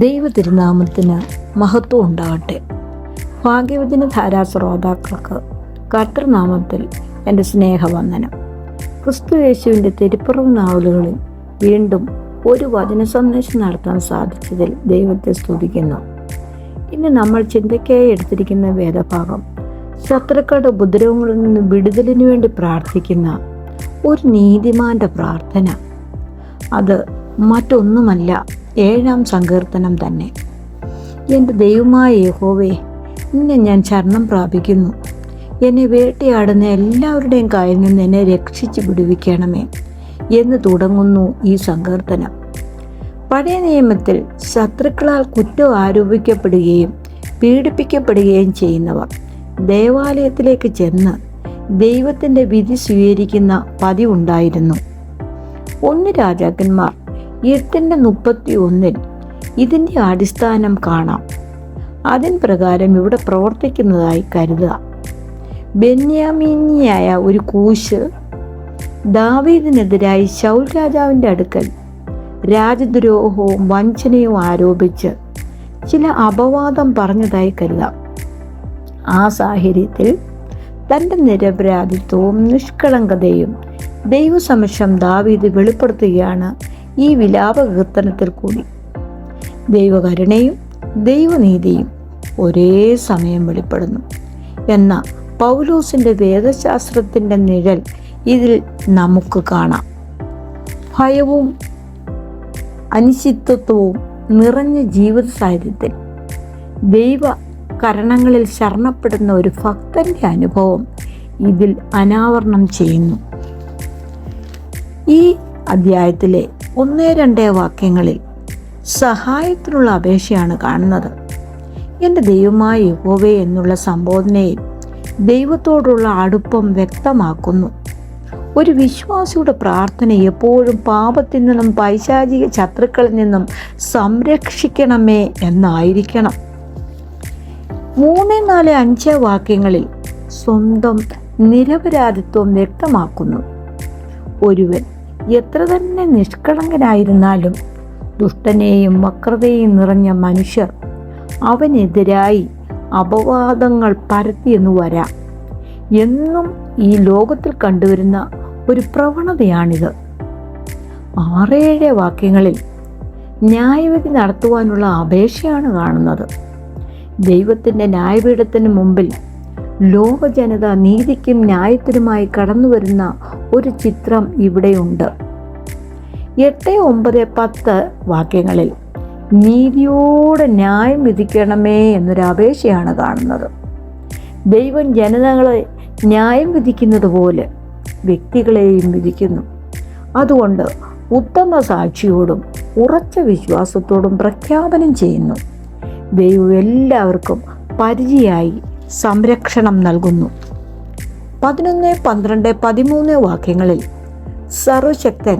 ദൈവ തിരുനാമത്തിന് മഹത്വം ഉണ്ടാകട്ടെ. ഭാഗ്യവചന ധാരാ ശ്രോതാക്കൾക്ക് കർത്തൃനാമത്തിൽ എൻ്റെ സ്നേഹവന്ദനം. ക്രിസ്തു യേശുവിൻ്റെ തിരുപ്പിറവ് നാവലുകളിൽ വീണ്ടും ഒരു വചന സന്ദേശം നടത്താൻ സാധിച്ചതിൽ ദൈവത്തെ സ്തുതിക്കുന്നു. ഇന്ന് നമ്മൾ ചിന്തയ്ക്കായി എടുത്തിരിക്കുന്ന വേദഭാഗം ശത്രുക്കളുടെ ഉപദ്രവങ്ങളിൽ നിന്ന് വിടുതലിനു വേണ്ടി പ്രാർത്ഥിക്കുന്ന ഒരു നീതിമാന്റെ പ്രാർത്ഥന. അത് മറ്റൊന്നുമല്ല, 7-ാം സങ്കീർത്തനം തന്നെ. എൻ്റെ ദൈവമായ യഹോവേ, നിന്നെ ഞാൻ ശരണം പ്രാപിക്കുന്നു. എന്നെ വേട്ടയാടുന്ന എല്ലാവരുടെയും കയ്യിൽ നിന്ന് എന്നെ രക്ഷിച്ച് വിടുവിക്കണമേ എന്ന് തുടങ്ങുന്നു ഈ സങ്കീർത്തനം. പഴയ നിയമത്തിൽ ശത്രുക്കളാൽ കുറ്റം ആരോപിക്കപ്പെടുകയും പീഡിപ്പിക്കപ്പെടുകയും ചെയ്യുന്നവർ ദേവാലയത്തിലേക്ക് ചെന്ന് ദൈവത്തിൻ്റെ വിധി സ്വീകരിക്കുന്ന പതിവുണ്ടായിരുന്നു. 1 രാജാക്കന്മാർ 8:31 ഇതിൻ്റെ അടിസ്ഥാനം കാണാം. അതിൻ പ്രകാരം ഇവിടെ പ്രവർത്തിക്കുന്നതായി കരുതുക. ബെന്യാമീനിയായ ഒരു കൂശ് ദാവീദിനെതിരായി ശൗൽ രാജാവിൻ്റെ അടുക്കൽ രാജദ്രോഹവും വഞ്ചനയും ആരോപിച്ച് ചില അപവാദം പറഞ്ഞതായി കരുതാം. ആ സാഹചര്യത്തിൽ തൻ്റെ നിരപരാധിത്വവും നിഷ്കളങ്കതയും ദൈവസമക്ഷം ദാവീദ് വെളിപ്പെടുത്തുകയാണ് ഈ വിലാപകീർത്തനത്തിൽ കൂടി. ദൈവകരുണയും ദൈവനീതിയും ഒരേ സമയം വെളിപ്പെടുന്നു എന്ന പൗലോസിൻ്റെ വേദശാസ്ത്രത്തിൻ്റെ നിഴൽ ഇതിൽ നമുക്ക് കാണാം. ഭയവും അനിശ്ചിതത്വവും നിറഞ്ഞ ജീവിത സാഹചര്യത്തിൽ ദൈവ കരണങ്ങളിൽ ശരണപ്പെടുന്ന ഒരു ഭക്തന്റെ അനുഭവം ഇതിൽ അനാവരണം ചെയ്യുന്നു. ഈ അധ്യായത്തിലെ 1-2 വാക്യങ്ങളിൽ സഹായത്തിനുള്ള അപേക്ഷയാണ് കാണുന്നത്. എൻ്റെ ദൈവമായ യഹോവേ എന്നുള്ള സംബോധനയിൽ ദൈവത്തോടുള്ള അടുപ്പം വ്യക്തമാക്കുന്നു. ഒരു വിശ്വാസിയുടെ പ്രാർത്ഥന എപ്പോഴും പാപത്തിൽ നിന്നും പൈശാചിക ശത്രുക്കളിൽ നിന്നും സംരക്ഷിക്കണമേ എന്നായിരിക്കണം. 3, 4, 5 വാക്യങ്ങളിൽ സ്വന്തം നിരപരാധിത്വം വ്യക്തമാക്കുന്നു. ഒരുവൻ എത്ര തന്നെ നിഷ്കളങ്കനായിരുന്നാലും ദുഷ്ടനെയും വക്രതയും നിറഞ്ഞ മനുഷ്യർ അവനെതിരായി അപവാദങ്ങൾ പരത്തിയെന്നു വരാം. എന്നും ഈ ലോകത്തിൽ കണ്ടുവരുന്ന ഒരു പ്രവണതയാണിത്. 6-7 വാക്യങ്ങളിൽ ന്യായവിധി നടത്തുവാനുള്ള അപേക്ഷയാണ് കാണുന്നത്. ദൈവത്തിൻ്റെ ന്യായപീഠത്തിന് മുമ്പിൽ ലോക ജനത നീതിക്കും ന്യായത്തിനുമായി കടന്നു വരുന്ന ഒരു ചിത്രം ഇവിടെയുണ്ട്. 8, 9, 10 വാക്യങ്ങളിൽ നീതിയോടെ ന്യായം വിധിക്കണമേ എന്നൊരു അപേക്ഷയാണ് കാണുന്നത്. ദൈവം ജനതകളെ ന്യായം വിധിക്കുന്നത് പോലെ വ്യക്തികളെയും വിധിക്കുന്നു. അതുകൊണ്ട് ഉത്തമ സാക്ഷിയോടും ഉറച്ച വിശ്വാസത്തോടും പ്രഖ്യാപനം ചെയ്യുന്നു. ദൈവം എല്ലാവർക്കും പരിചയായി സംരക്ഷണം നൽകുന്നു. 11, 12, 13 വാക്യങ്ങളിൽ സർവശക്തൻ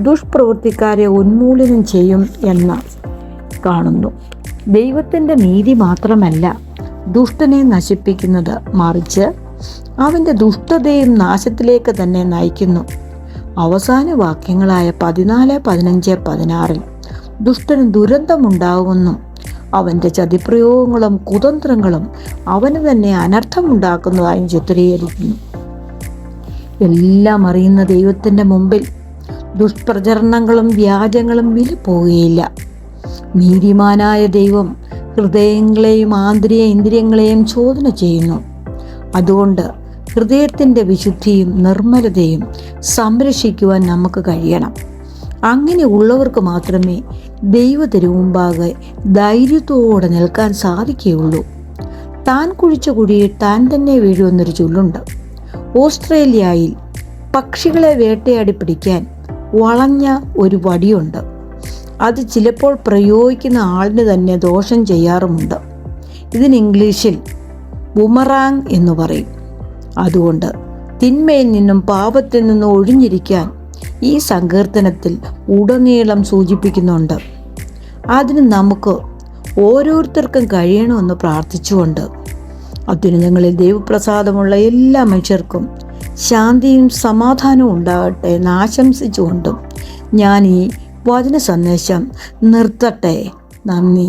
ദുഷ്പ്രവൃത്തിക്കാരെ ഉന്മൂലനം ചെയ്യും എന്ന് കാണുന്നു. ദൈവത്തിൻ്റെ നീതി മാത്രമല്ല ദുഷ്ടനെ നശിപ്പിക്കുന്നത്, മറിച്ച് അവൻ്റെ ദുഷ്ടതയും നാശത്തിലേക്ക് തന്നെ നയിക്കുന്നു. അവസാന വാക്യങ്ങളായ 14, 15, 16 ദുഷ്ടന് ദുരന്തമുണ്ടാകുമെന്നും അവൻ്റെ ചതിപ്രയോഗങ്ങളും കുതന്ത്രങ്ങളും അവന് തന്നെ അനർത്ഥമുണ്ടാക്കുന്നതായും ചിത്രീകരിക്കുന്നു. എല്ലാം അറിയുന്ന ദൈവത്തിൻ്റെ മുമ്പിൽ ദുഷ്പ്രചരണങ്ങളും വ്യാജങ്ങളും വില പോവുകയില്ല. നീതിമാനായ ദൈവം ഹൃദയങ്ങളെയും ആന്തരിക ഇന്ദ്രിയങ്ങളെയും ചോദന ചെയ്യുന്നു. അതുകൊണ്ട് ഹൃദയത്തിൻ്റെ വിശുദ്ധിയും നിർമ്മലതയും സംരക്ഷിക്കുവാൻ നമുക്ക് കഴിയണം. അങ്ങനെ ഉള്ളവർക്ക് മാത്രമേ ദൈവ തിരുമുമ്പാകെ ധൈര്യത്തോടെ നിൽക്കാൻ സാധിക്കുകയുള്ളൂ. താൻ കുഴിച്ച കുഴിയിൽ താൻ തന്നെ വീഴുമെന്നൊരു ചൊല്ലുണ്ട്. ഓസ്ട്രേലിയയിൽ പക്ഷികളെ വേട്ടയാടി പിടിക്കാൻ വളഞ്ഞ ഒരു വടിയുണ്ട്. അത് ചിലപ്പോൾ പ്രയോഗിക്കുന്ന ആളിന് തന്നെ ദോഷം ചെയ്യാറുമുണ്ട്. ഇതിന് ഇംഗ്ലീഷിൽ ബുമറാങ് എന്ന് പറയും. അതുകൊണ്ട് തിന്മയിൽ നിന്നും പാപത്തിൽ നിന്നും ഒഴിഞ്ഞിരിക്കാൻ ഈ സങ്കീർത്തനത്തിൽ ഉടനീളം സൂചിപ്പിക്കുന്നുണ്ട്. അതിന് നമുക്ക് ഓരോരുത്തർക്കും കഴിയണമെന്ന് പ്രാർത്ഥിച്ചുകൊണ്ട് അത്യുന്നതങ്ങളിൽ ദൈവപ്രസാദമുള്ള എല്ലാ മനുഷ്യർക്കും ശാന്തിയും സമാധാനവും ഉണ്ടാകട്ടെ എന്ന് ആശംസിച്ചുകൊണ്ടും ഞാൻ ഈ വചന സന്ദേശം നിർത്തട്ടെ. നന്ദി.